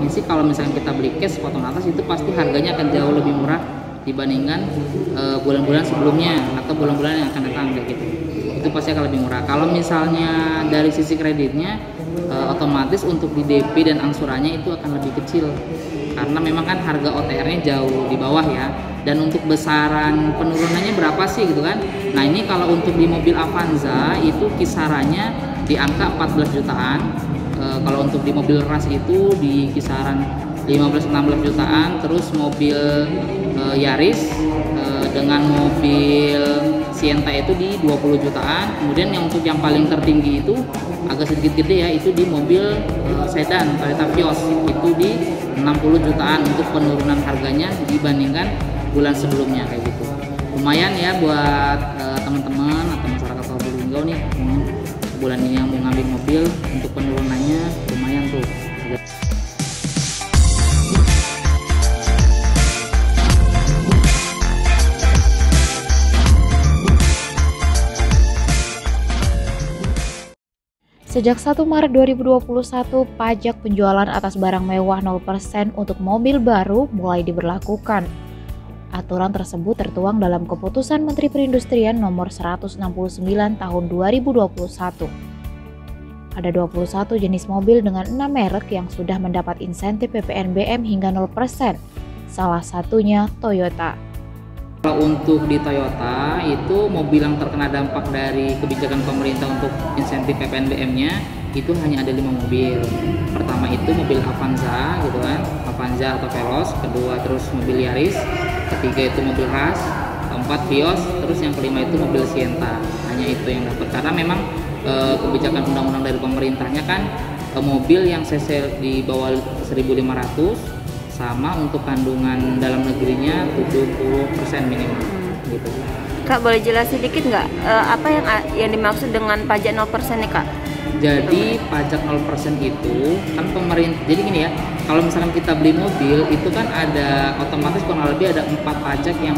Ini sih kalau misalnya kita beli cash potong atas itu pasti harganya akan jauh lebih murah dibandingkan bulan-bulan sebelumnya atau bulan-bulan yang akan datang kayak gitu. Itu pasti akan lebih murah. Kalau misalnya dari sisi kreditnya otomatis untuk di DP dan angsurannya itu akan lebih kecil karena memang kan harga OTR-nya jauh di bawah ya. Dan untuk besaran penurunannya berapa sih gitu kan? Nah ini kalau untuk di mobil Avanza itu kisarannya di angka 14 jutaan. Kalau untuk di mobil ras itu di kisaran 15-16 jutaan. Terus mobil Yaris dengan mobil Sienta itu di 20 jutaan. Kemudian yang untuk yang paling tertinggi itu agak sedikit gede ya, itu di mobil sedan Toyota Vios itu di 60 jutaan untuk penurunan harganya dibandingkan bulan sebelumnya kayak gitu. Lumayan ya buat teman-teman atau masyarakat Probolinggo nih bulan ini yang mau ngambil mobil, untuk penurunannya lumayan tuh. Sejak 1 Maret 2021, pajak penjualan atas barang mewah 0% untuk mobil baru mulai diberlakukan. Aturan tersebut tertuang dalam Keputusan Menteri Perindustrian Nomor 169 Tahun 2021. Ada 21 jenis mobil dengan 6 merek yang sudah mendapat insentif PPNBM hingga 0%. Salah satunya Toyota. Kalau untuk di Toyota itu mobil yang terkena dampak dari kebijakan pemerintah untuk insentif PPNBM-nya itu hanya ada 5 mobil. Pertama itu mobil Avanza gitu kan, Avanza atau Veloz. Kedua terus mobil Yaris. Ketiga itu mobil ras. Keempat Vios. Terus yang kelima itu mobil Sienta. Hanya itu yang dapat karena memang kebijakan undang-undang dari pemerintahnya kan mobil yang cc di bawah 1.500 sama untuk kandungan dalam negerinya 70% minimal gitu. Kak, boleh jelasin dikit nggak apa yang dimaksud dengan pajak 0% nih Kak? Jadi pajak 0% itu kan pemerintah, jadi gini ya, kalau misalkan kita beli mobil itu kan ada otomatis kurang lebih ada 4 pajak yang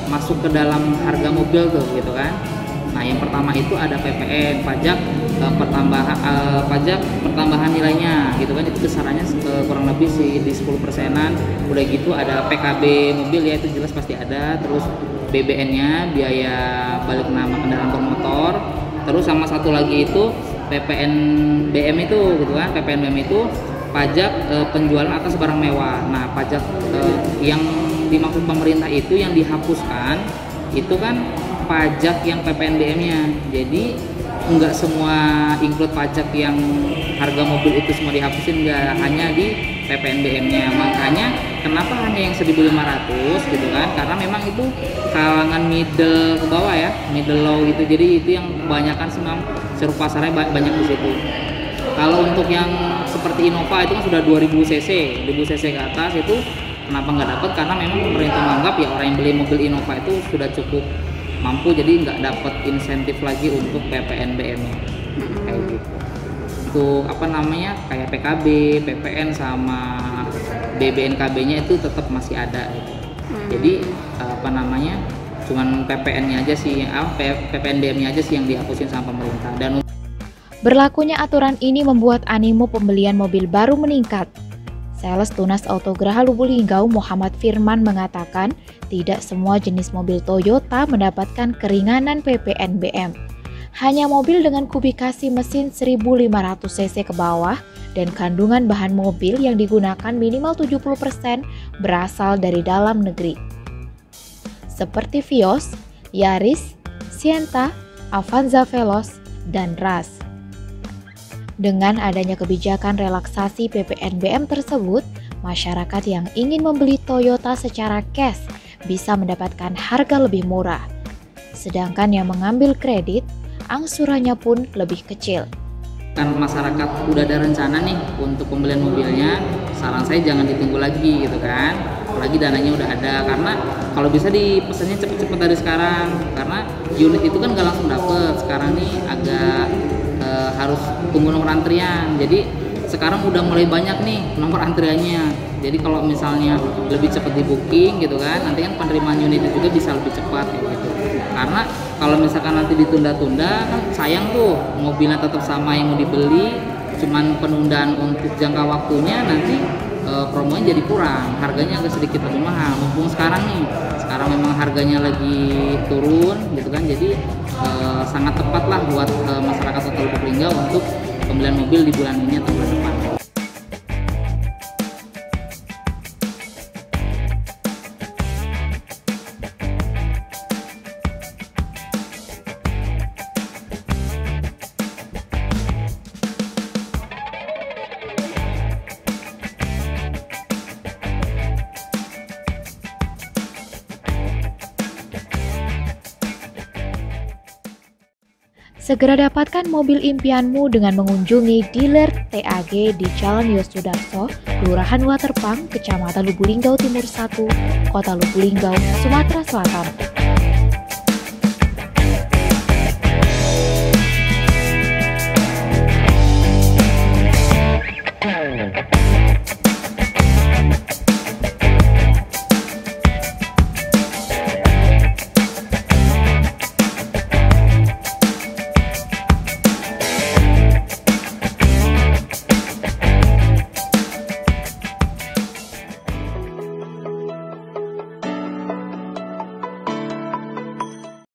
masuk ke dalam harga mobil tuh gitu kan. Nah yang pertama itu ada PPN, pajak pertambahan nilainya gitu kan, itu besarannya kurang lebih sih di 10%-an. Udah gitu ada PKB mobil ya, itu jelas pasti ada. Terus BBN-nya, biaya balik nama kendaraan bermotor. Terus sama satu lagi itu PPNBM itu gitu kan, PPNBM itu pajak penjualan atas barang mewah. Nah pajak yang dimaksud pemerintah itu yang dihapuskan itu kan pajak yang PPNBM-nya. Jadi enggak semua include pajak yang harga mobil itu semua dihapusin, enggak, hanya di PPNBM-nya. Makanya kenapa hanya yang 1.500 gitu kan, karena memang itu kalangan middle ke bawah ya, middle low gitu. Jadi itu yang kebanyakan seru pasarnya banyak di situ. Kalau untuk yang seperti Innova itu kan sudah 2000 cc ke atas, itu kenapa nggak dapat? Karena memang pemerintah menganggap ya orang yang beli mobil Innova itu sudah cukup mampu, jadi nggak dapat insentif lagi untuk PPNBM-nya kayak gitu. Untuk kayak PKB, PPN sama BBNKB-nya itu tetap masih ada gitu. Jadi cuman PPN-nya aja sih, PPNBM-nya aja sih yang dihapusin sama pemerintah. Dan berlakunya aturan ini membuat animo pembelian mobil baru meningkat. Sales Tunas Auto Graha Lubulingga Muhammad Firman mengatakan tidak semua jenis mobil Toyota mendapatkan keringanan PPNBM. Hanya mobil dengan kubikasi mesin 1.500 cc ke bawah dan kandungan bahan mobil yang digunakan minimal 70% berasal dari dalam negeri. Seperti Vios, Yaris, Sienta, Avanza Veloz, dan Ras. Dengan adanya kebijakan relaksasi PPNBM tersebut, masyarakat yang ingin membeli Toyota secara cash bisa mendapatkan harga lebih murah. Sedangkan yang mengambil kredit, angsurannya pun lebih kecil. Kan masyarakat udah ada rencana nih untuk pembelian mobilnya, saran saya jangan ditunggu lagi gitu kan. Apalagi dananya udah ada, karena kalau bisa dipesannya cepet-cepet dari sekarang, karena unit itu kan gak langsung dapet. Sekarang nih agak harus tunggu nomor antrian. Jadi sekarang udah mulai banyak nih nomor antriannya. Jadi kalau misalnya lebih cepat di booking gitu kan, nanti kan penerimaan unit juga bisa lebih cepat kayak gitu. Karena kalau misalkan nanti ditunda-tunda kan sayang tuh, mobilnya tetap sama yang mau dibeli, cuman penundaan untuk jangka waktunya, nanti promonya jadi kurang, harganya agak sedikit lebih mahal. Mumpung sekarang memang harganya lagi turun gitu kan, jadi sangat tepat lah buat masyarakat Kota Lubuk Linggau untuk pembelian mobil di bulan ini atau bulan depan. Segera dapatkan mobil impianmu dengan mengunjungi dealer TAG di Jalan Yosudarso, Kelurahan Waterpang, Kecamatan Lubuk Linggau Timur 1, Kota Lubuk Linggau, Sumatera Selatan.